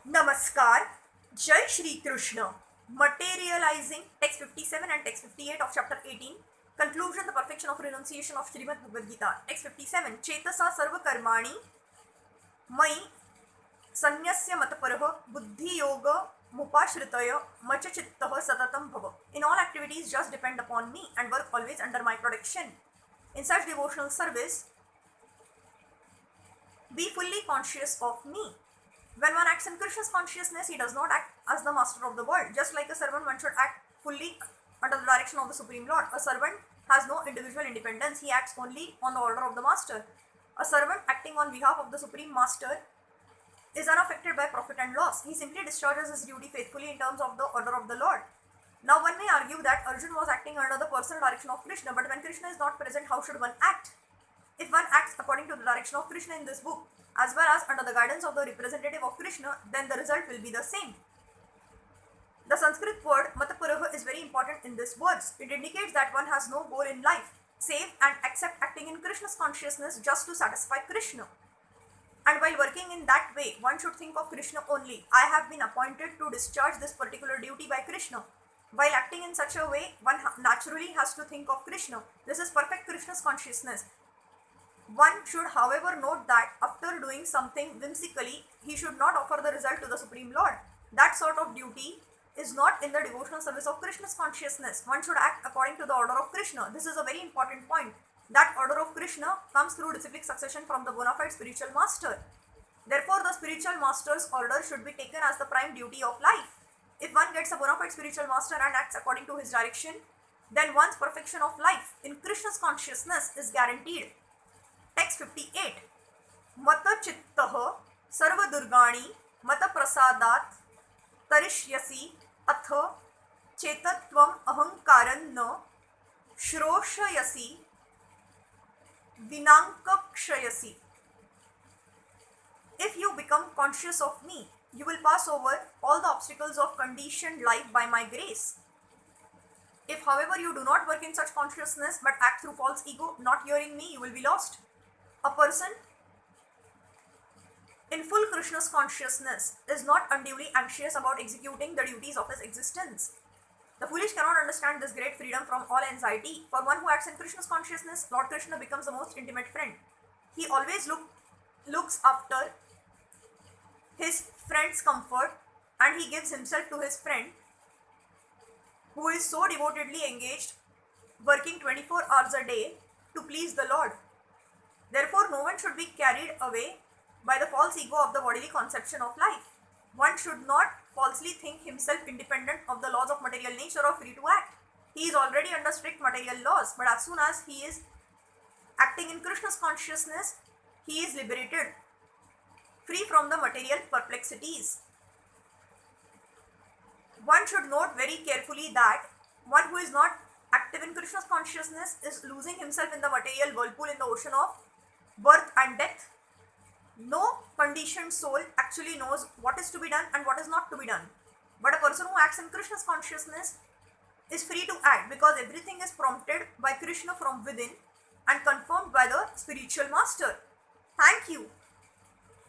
Namaskar, Jai Shri Krishna. Materializing text 57 and text 58 of chapter 18. Conclusion, the perfection of renunciation of Srimad Bhagavad Gita. Text 57. Chetasa sarva karmani mai sanyasya mataparaha buddhi yoga mupashritaya macha chittaha satatam bhava. In all activities, just depend upon me and work always under my protection. In such devotional service, be fully conscious of me. When one acts in Krishna's consciousness, he does not act as the master of the world. Just like a servant, one should act fully under the direction of the Supreme Lord. A servant has no individual independence. He acts only on the order of the master. A servant acting on behalf of the Supreme Master is unaffected by profit and loss. He simply discharges his duty faithfully in terms of the order of the Lord. Now one may argue that Arjuna was acting under the personal direction of Krishna, but when Krishna is not present, how should one act? If one acts according to the direction of Krishna in this book, as well as under the guidance of the representative of Krishna, then the result will be the same. The Sanskrit word mataparaha is very important in this verse. It indicates that one has no goal in life, save and except acting in Krishna's consciousness just to satisfy Krishna. And while working in that way, one should think of Krishna only. I have been appointed to discharge this particular duty by Krishna. While acting in such a way, one naturally has to think of Krishna. This is perfect Krishna's consciousness. One should, however, note that after doing something whimsically, he should not offer the result to the Supreme Lord. That sort of duty is not in the devotional service of Krishna's consciousness. One should act according to the order of Krishna. This is a very important point. That order of Krishna comes through disciplic succession from the bona fide spiritual master. Therefore, the spiritual master's order should be taken as the prime duty of life. If one gets a bona fide spiritual master and acts according to his direction, then one's perfection of life in Krishna's consciousness is guaranteed. Text 58. Mata chittaha sarva durgani mata prasadat tarishyasi atha chetatvam ahankaran na shroshayasi vinankakshayasi. If you become conscious of me, you will pass over all the obstacles of conditioned life by my grace. If, however, you do not work in such consciousness but act through false ego, not hearing me, you will be lost. A person in full Krishna's consciousness is not unduly anxious about executing the duties of his existence. The foolish cannot understand this great freedom from all anxiety. For one who acts in Krishna's consciousness, Lord Krishna becomes the most intimate friend. He always looks after his friend's comfort, and he gives himself to his friend who is so devotedly engaged, working 24 hours a day to please the Lord. Therefore, no one should be carried away by the false ego of the bodily conception of life. One should not falsely think himself independent of the laws of material nature or free to act. He is already under strict material laws, but as soon as he is acting in Krishna's consciousness, he is liberated, free from the material perplexities. One should note very carefully that one who is not active in Krishna's consciousness is losing himself in the material whirlpool in the ocean of birth and death. No conditioned soul actually knows what is to be done and what is not to be done. But a person who acts in Krishna's consciousness is free to act because everything is prompted by Krishna from within and confirmed by the spiritual master. Thank you.